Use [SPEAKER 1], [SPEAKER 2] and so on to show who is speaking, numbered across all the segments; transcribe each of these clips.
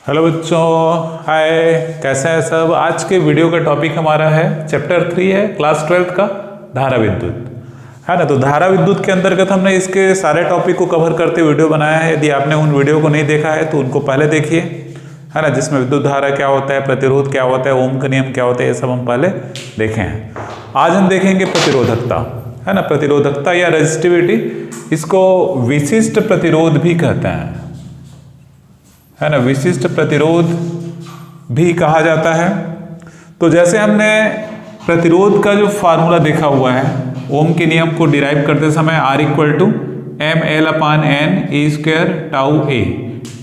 [SPEAKER 1] Hello बच्चों, हाय। कैसे हैं सब। आज के वीडियो का टॉपिक हमारा है चैप्टर 3 है क्लास 12 का धारा विद्युत, है ना। तो धारा विद्युत के अंतर्गत हमने इसके सारे टॉपिक को कवर करते वीडियो बनाया है। यदि आपने उन वीडियो को नहीं देखा है तो उनको पहले देखिए, है ना, जिसमें विद्युत धारा क्या होता है, प्रतिरोध क्या होता है, ओम का नियम क्या होता है, ये सब हम पहले देखे हैं। आज हम देखेंगे प्रतिरोधकता, है ना। प्रतिरोधकता या रेजिस्टिविटी, इसको विशिष्ट प्रतिरोध भी कहते हैं, है ना। विशिष्ट प्रतिरोध भी कहा जाता है। तो जैसे हमने प्रतिरोध का जो फार्मूला देखा हुआ है, ओम के नियम को डिराइव करते समय R = mL/n E²τA।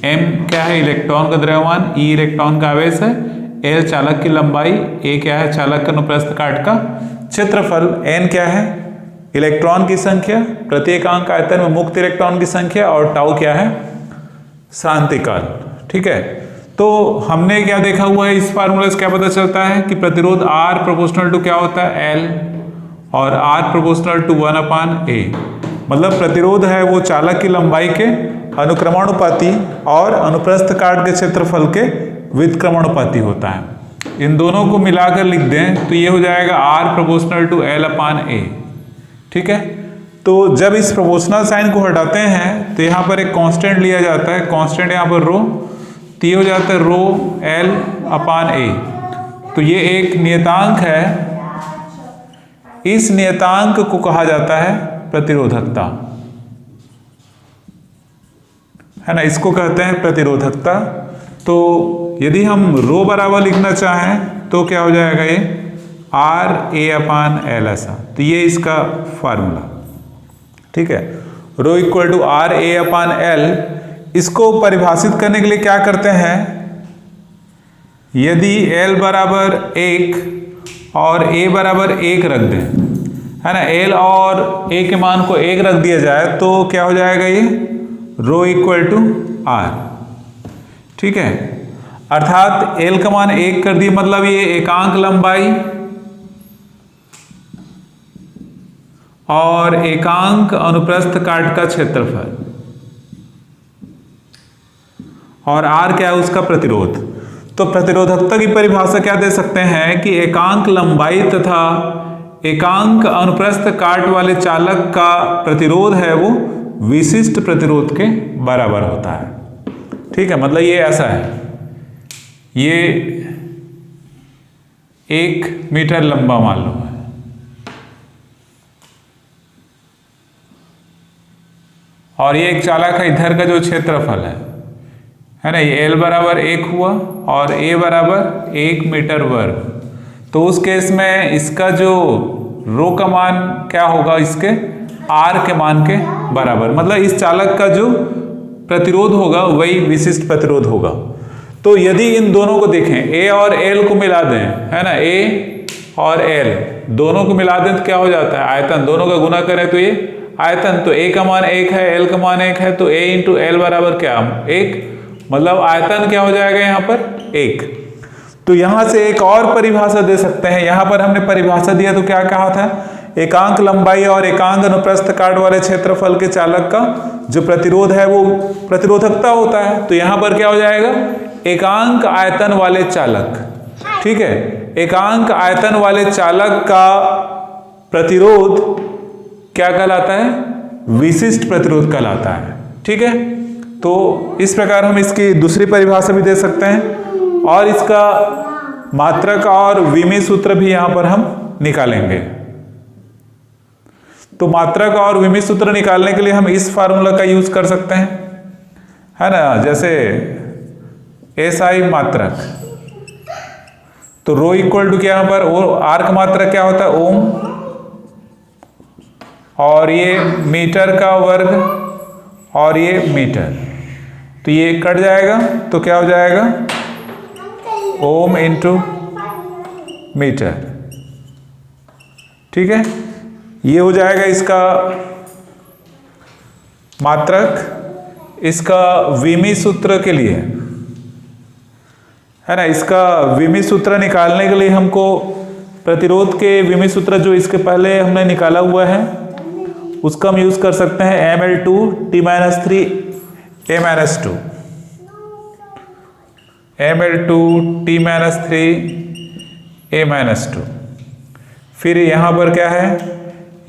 [SPEAKER 1] m क्या है, इलेक्ट्रॉन का द्रव्यमान, E इलेक्ट्रॉन का आवेश है, L चालक की लंबाई, A क्या है, चालक का अनुप्रस्थ काट का क्षेत्रफल, n क्या है, इलेक्ट्रॉन की संख्या, प्रत्येकांक आयतन में मुक्त इलेक्ट्रॉन की संख्या, और टाउ क्या है, शांतिकाल। ठीक है। तो हमने क्या देखा हुआ है, इस फार्मूला से क्या पता चलता है कि प्रतिरोध R प्रोपोर्शनल टू क्या होता है, L, और R प्रोपोर्शनल टू 1/A। मतलब प्रतिरोध है वो चालक की लंबाई के अनुक्रमानुपाती और अनुप्रस्थ काट के क्षेत्रफल के व्युत्क्रमानुपाती होता है। इन दोनों को मिलाकर लिख दें तो ये हो जाएगा R प्रोपोर्शनल टू L/A। ठीक है। तो जब इस प्रोपोर्शनल साइन को हटाते हैं तो यहाँ पर एक कांस्टेंट लिया जाता है, कांस्टेंट यहाँ पर रो, तो ये हो जाता है रो L/A। तो ये एक नियतांक है, इस नियतांक को कहा जाता है प्रतिरोधकता, है ना। इसको कहते हैं प्रतिरोधकता। तो यदि हम रो बराबर लिखना चाहें तो क्या हो जाएगा, ये RA/L ऐसा। तो ये इसका फार्मूला, ठीक है। रो = RA/L। इसको परिभाषित करने के लिए क्या करते हैं, यदि L = 1 और A = 1 रख दें, है ना, L और A के मान को 1 रख दिया जाए तो क्या हो जाएगा, ये रो = R। ठीक है। अर्थात L का मान 1 कर दिए, मतलब ये एकांक लंबाई और एकांक अनुप्रस्थ काट का क्षेत्रफल, और R क्या है, उसका प्रतिरोध। तो प्रतिरोधकता की परिभाषा क्या दे सकते हैं कि एकांक लंबाई तथा एकांक अनुप्रस्थ काट वाले चालक का प्रतिरोध है वो विशिष्ट प्रतिरोध के बराबर होता है। ठीक है। मतलब ये ऐसा है, ये 1 मीटर लंबा मान लो है, और ये एक चालक है, इधर का जो क्षेत्रफल है ना, ये L = 1 हुआ और A = 1 मीटर वर्ग। तो उस केस में इसका जो रो का मान क्या होगा, इसके R के मान के बराबर। मतलब इस चालक का जो प्रतिरोध होगा वही विशिष्ट प्रतिरोध होगा। तो यदि इन दोनों को देखें, A और L को मिला दें, है ना, A और L दोनों को मिला दें तो क्या हो जाता है, आयतन, दोनों का गुना करें तो ये आयतन। तो A का मान 1 है, L का मान 1 है, तो A × L बराबर क्या, 1। मतलब आयतन क्या हो जाएगा यहाँ पर, 1। तो यहाँ से एक और परिभाषा दे सकते हैं। यहाँ पर हमने परिभाषा दिया तो क्या कहा था, एकांक लंबाई और एकांक अनुप्रस्थ काट वाले क्षेत्रफल के चालक का जो प्रतिरोध है वो प्रतिरोधकता होता है। तो यहाँ पर क्या हो जाएगा, एकांक आयतन वाले चालक, ठीक है, एकांक आयतन वाले चालक का प्रतिरोध क्या कहलाता है, विशिष्ट प्रतिरोध कहलाता है। ठीक है। तो इस प्रकार हम इसकी दूसरी परिभाषा भी दे सकते हैं, और इसका मात्रक और विमीय सूत्र भी यहां पर हम निकालेंगे। तो मात्रक और विमीय सूत्र निकालने के लिए हम इस फार्मूला का यूज कर सकते हैं, है ना। जैसे SI मात्रक, तो रो = क्या, यहाँ पर R का मात्रक क्या होता है, ओम, और ये मीटर का वर्ग, और ये मीटर, तो ये कट जाएगा तो क्या हो जाएगा, ओम × मीटर। ठीक है। ये हो जाएगा इसका मात्रक। इसका विमीय सूत्र के लिए, है ना, इसका विमीय सूत्र निकालने के लिए हमको प्रतिरोध के विमीय सूत्र जो इसके पहले हमने निकाला हुआ है उसका हम यूज कर सकते हैं, mL2 T - 3 A - 2। Ml2T-3 A-2। फिर यहाँ पर क्या है,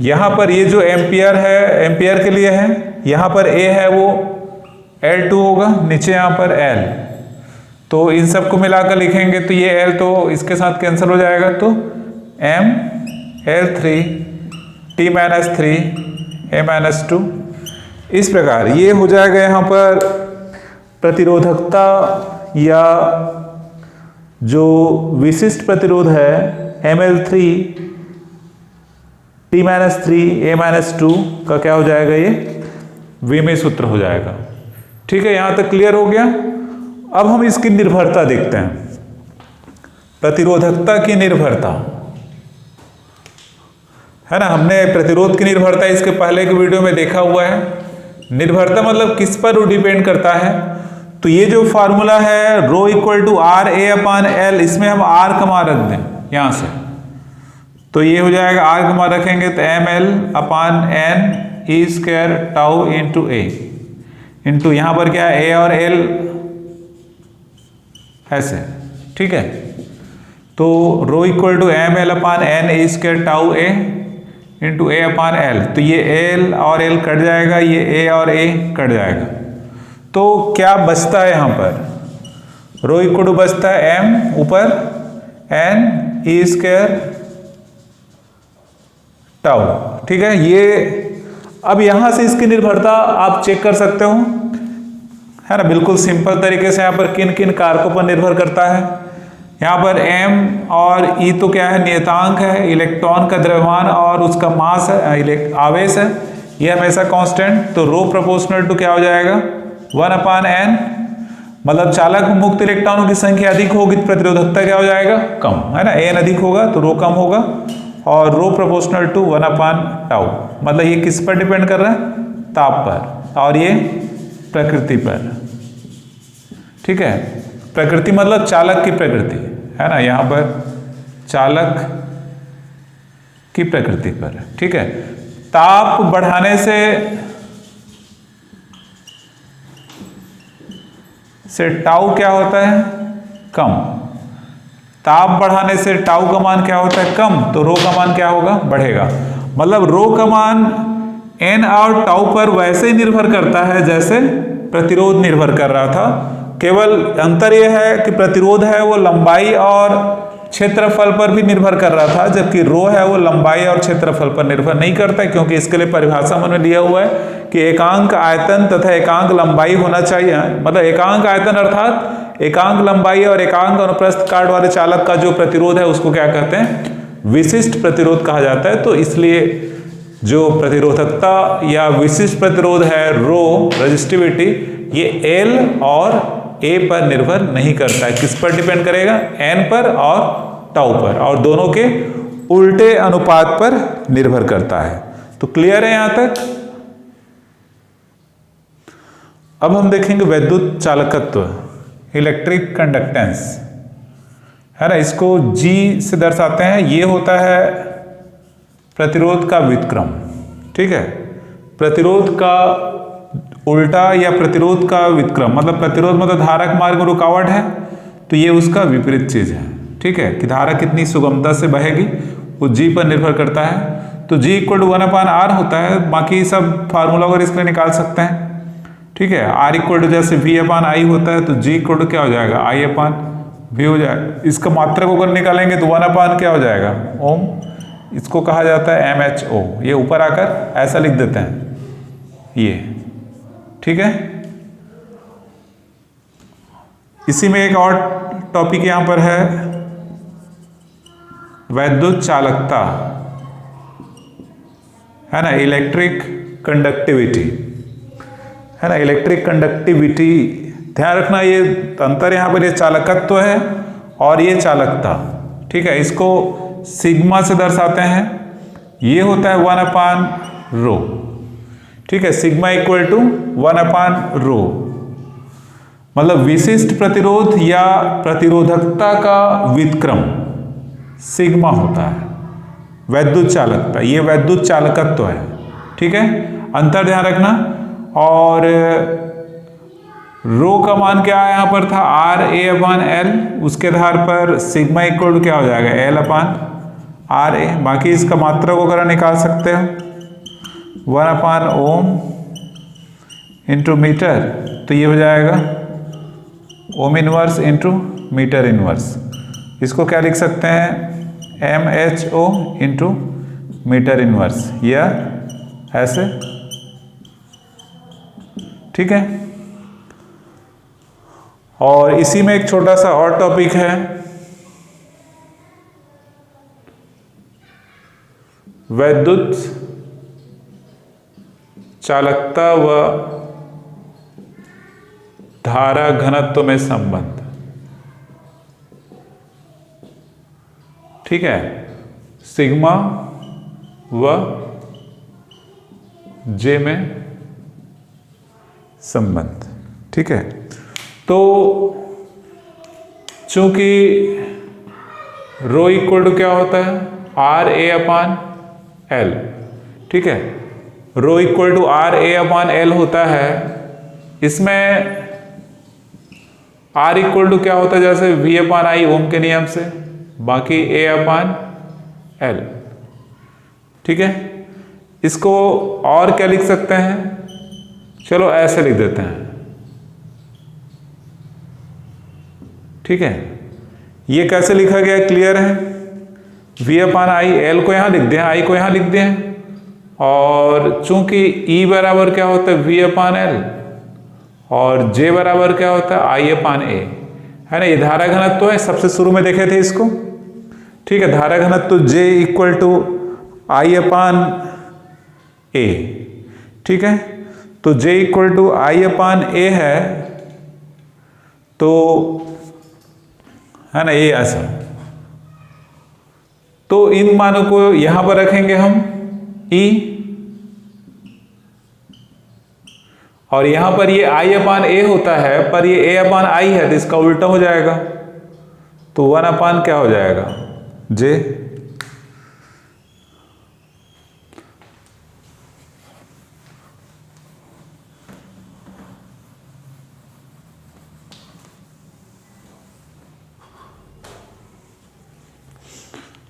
[SPEAKER 1] यहाँ पर ये जो एम्पियर है, एम्पियर के लिए है, यहाँ पर A है वो L2 होगा, नीचे यहाँ पर L, तो इन सबको मिलाकर लिखेंगे तो ये L तो इसके साथ कैंसिल हो जाएगा, तो Ml3T-3A-2। इस प्रकार ये हो जाएगा यहाँ पर प्रतिरोधकता या जो विशिष्ट प्रतिरोध है Ml3T-3A-2 का क्या हो जाएगा, ये विमेय सूत्र हो जाएगा। ठीक है, यहां तक क्लियर हो गया। अब हम इसकी निर्भरता देखते हैं, प्रतिरोधकता की निर्भरता है ना। हमने प्रतिरोध की निर्भरता इसके पहले के वीडियो में देखा हुआ है। निर्भरता मतलब किस पर डिपेंड करता है, तो ये जो फॉर्मूला है rho equal to R A upon L, इसमें हम आर का मान रख दें यहां से, तो ये हो जाएगा आर का मान रखेंगे तो ml upon n E square tau into ए, इंटू यहाँ पर क्या है a और l ऐसे। ठीक है, तो rho equal to ml upon n E square tau A into A upon L, तो ये l और l कट जाएगा, ये a और a कट जाएगा, तो क्या बचता है यहाँ पर, रो इक्वल टू बचता है m ऊपर n ई स्क्वायर टाउ। ठीक है, ये अब यहां से इसकी निर्भरता आप चेक कर सकते हो, है ना, बिल्कुल सिंपल तरीके से। यहाँ पर किन किन कारकों पर निर्भर करता है, यहाँ पर m और e तो क्या है, नियतांक है, इलेक्ट्रॉन का द्रव्यमान और उसका मास है, आवेश है, ये हमेशा कांस्टेंट, तो रो प्रोपोर्शनल टू क्या हो जाएगा 1/n, मतलब चालक में मुक्त इलेक्ट्रॉनों की संख्या अधिक होगी तो प्रतिरोधकता क्या हो जाएगा, कम, है ना, n अधिक होगा तो रो कम होगा, और रो प्रोपोर्शनल टू 1/τ, मतलब ये किस पर डिपेंड कर रहा है, ताप पर, और ये प्रकृति पर। ठीक है, प्रकृति मतलब चालक की प्रकृति, है ना, यहां पर चालक की प्रकृति पर। ठीक है, ताप बढ़ाने से टाउ क्या होता है, कम, ताप बढ़ाने से टाउ का मान क्या होता है, कम, तो रो का मान क्या होगा, बढ़ेगा। मतलब रो का मान n और टाउ पर वैसे ही निर्भर करता है जैसे प्रतिरोध निर्भर कर रहा था, केवल अंतर यह है कि प्रतिरोध है वो लंबाई और क्षेत्रफल पर भी निर्भर कर रहा था, जबकि रो है वो लंबाई और क्षेत्रफल पर निर्भर नहीं करता है, क्योंकि इसके लिए परिभाषा मैंने दिया हुआ है कि एकांक आयतन तथा एकांक लंबाई होना चाहिए। मतलब एकांक आयतन अर्थात एकांक लंबाई और एकांक अनुप्रस्थ काट वाले चालक का जो प्रतिरोध है उसको क्या कहते हैं, विशिष्ट प्रतिरोध कहा जाता है। तो इसलिए जो प्रतिरोधकता या विशिष्ट प्रतिरोध है रो रेजिस्टिविटी, ये एल और ए पर निर्भर नहीं करता है, किस पर डिपेंड करेगा, एन पर और टाउ पर, और दोनों के उल्टे अनुपात पर निर्भर करता है। तो क्लियर है यहां तक। अब हम देखेंगे वैद्युत चालकत्व, इलेक्ट्रिक कंडक्टेंस, है ना, इसको G से दर्शाते हैं। ये होता है प्रतिरोध का व्युत्क्रम। ठीक है, प्रतिरोध का उल्टा या प्रतिरोध का व्युत्क्रम, मतलब प्रतिरोध मतलब धारक मार्ग में रुकावट है, तो ये उसका विपरीत चीज है। ठीक है, कि धारा कितनी सुगमता से बहेगी वो G पर निर्भर करता है। तो G इक्वल टू 1/r होता है, बाकी सब फार्मूला वगैरह इसके लिए निकाल सकते हैं। ठीक है, R इक्वल टू जैसे V/I होता है, तो G इक्वल टू क्या हो जाएगा, I/V हो जाएगा। इसका मात्रक अगर निकालेंगे तो 1/, क्या हो जाएगा, ओम, इसको कहा जाता है MHO। ये ऊपर आकर ऐसा लिख देते हैं ये। ठीक है, इसी में एक और टॉपिक यहां पर है वैद्युत चालकता, है ना, इलेक्ट्रिक कंडक्टिविटी, है ना, इलेक्ट्रिक कंडक्टिविटी। ध्यान रखना ये अंतर, यहां पर ये चालकत्व है और ये चालकता। ठीक है, इसको सिग्मा से दर्शाते हैं, ये होता है 1/ρ। ठीक है, सिग्मा इक्वल टू 1/ρ, मतलब विशिष्ट प्रतिरोध या प्रतिरोधकता का व्युत्क्रम सिग्मा होता है। वैद्युत चालकता, ये वैद्युत चालकत्व है। ठीक है, अंतर ध्यान रखना। और रो का मान क्या यहाँ पर था, आर ए अपान एल, उसके आधार पर सिग्मा इक्वल टू क्या हो जाएगा, एल अपान आर ए। बाकी इसका मात्रा को अगर निकाल सकते हो 1 अपान ओम इंटू मीटर, तो ये हो जाएगा ohm inverse into metre inverse. इसको क्या लिख सकते हैं, M H O into metre inverse, या ऐसे, ठीक है। और इसी में एक छोटा सा और टॉपिक है, वैद्युत चालकता व धारा घनत्व में संबंध, ठीक है, सिग्मा व जे में संबंध, ठीक है। तो चूंकि रो इक्वल टू क्या होता है, आर ए अपान एल, ठीक है, rho equal to R A upon L होता है। इसमें आर इक्वल टू क्या होता है, जैसे वी अपान आई ओम के नियम से, बाकी ए अपान एल, ठीक है। इसको और क्या लिख सकते हैं, चलो ऐसे लिख देते हैं, ठीक है। ये कैसे लिखा गया क्लियर है, वी अपान आई, एल को यहां लिख दिया, आई को यहां लिख दिया, और चूंकि ई बराबर क्या होता है, वी अपान एल, और जे बराबर क्या होता है, आई अपान ए, है ना। ये धारा घनत्व तो है, सबसे शुरू में देखे थे इसको, ठीक है। धारा घनत्व तो जे इक्वल टू आई अपान ए, ठीक है। तो जे इक्वल टू आई अपान ए है, तो है ना, ये ऐसा। तो इन मानों को यहां पर रखेंगे हम E, और यहां पर ये I अपान ए होता है, पर ये A अपान आई है, तो इसका उल्टा हो जाएगा, तो 1 अपान क्या हो जाएगा, J।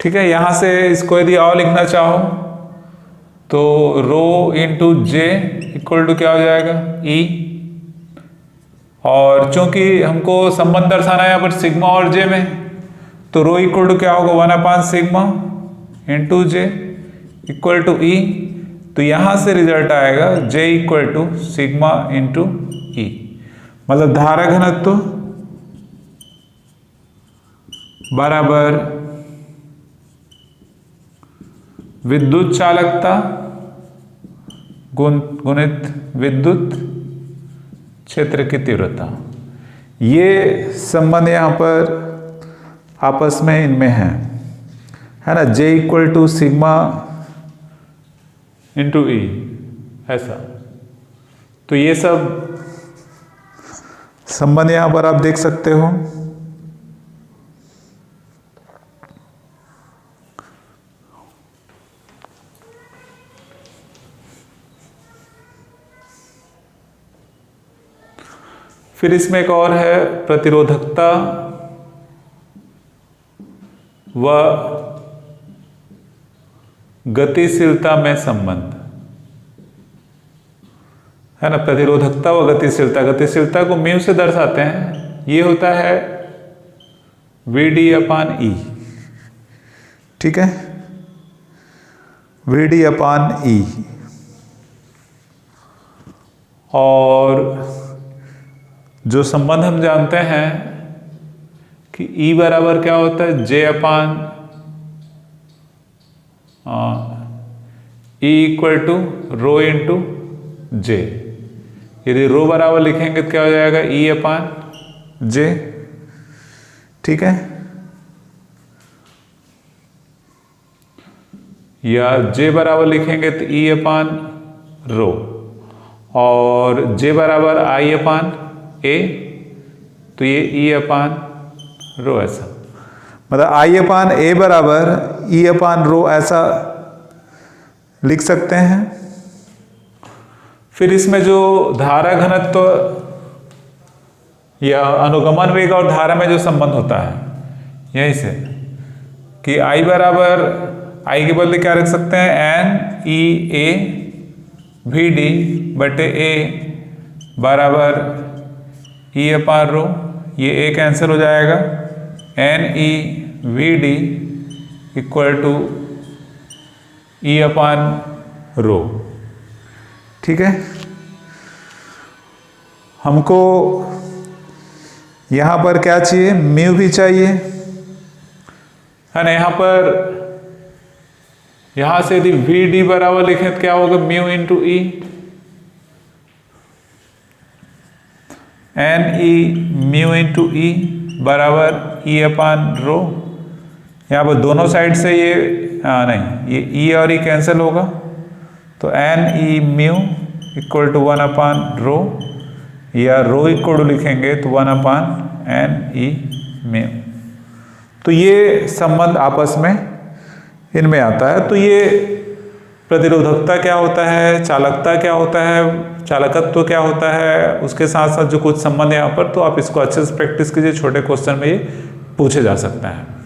[SPEAKER 1] ठीक है। यहां से इसको यदि और लिखना चाहो तो रो इंटू जे इक्वल टू क्या हो जाएगा, ई, और चूंकि हमको संबंध दर्शाना है यहाँ पर सिग्मा और जे में, तो रो इक्वल टू क्या होगा, 1 upon sigma into J equal to E. तो यहां से रिजल्ट आएगा J equal to sigma into E, मतलब धारा घनत्व बराबर विद्युत चालकता गुणित विद्युत क्षेत्र की तीव्रता। ये संबंध यहां पर आपस में इनमें है ना, J equal to sigma into E, ऐसा। तो ये सब संबंध यहां पर आप देख सकते हो। फिर इसमें एक और है, प्रतिरोधकता व गतिशीलता में संबंध, है ना। प्रतिरोधकता व गतिशीलता, गतिशीलता को म्यू से दर्शाते हैं, ये होता है VD अपान ई, ठीक है, VD अपान ई। और जो संबंध हम जानते हैं कि E बराबर क्या होता है, J upon E equal to rho into J. यदि रो बराबर लिखेंगे तो क्या हो जाएगा, E अपान जे, ठीक है, या J बराबर लिखेंगे तो E अपान रो, और J बराबर I अपान ए, तो ये ई अपान रो, ऐसा। मतलब आई अपान ए बराबर ई अपान रो, ऐसा लिख सकते हैं। फिर इसमें जो धारा घनत्व यह अनुगमन वेग और धारा में जो संबंध होता है यहीं से कि I बराबर, I के बदले क्या रख सकते हैं, N E A V D बटे ए बराबर ई अपान रो, ये ए कैंसिल हो जाएगा, N E V D equal to E upon rho. ठीक है, हमको यहाँ पर क्या चाहिए, म्यू भी चाहिए, है ना। यहाँ से यदि वी डी बराबर लिखें तो क्या होगा, म्यू इंटू ई, एन ई म्यू इंटू ई बराबर ई अपान रो। यहाँ पर दोनों साइड से ये नहीं, ये ई और ई कैंसिल होगा, तो N E mu equal to 1 upon rho, या रो इक्वल टू लिखेंगे तो 1 अपान एन ई म्यू। तो ये संबंध आपस में इनमें आता है। तो ये प्रतिरोधकता क्या होता है, चालकता क्या होता है, चालकत्व क्या होता है, उसके साथ साथ जो कुछ संबंध यहाँ पर, तो आप इसको अच्छे से प्रैक्टिस कीजिए, छोटे क्वेश्चन में ये पूछे जा सकता है।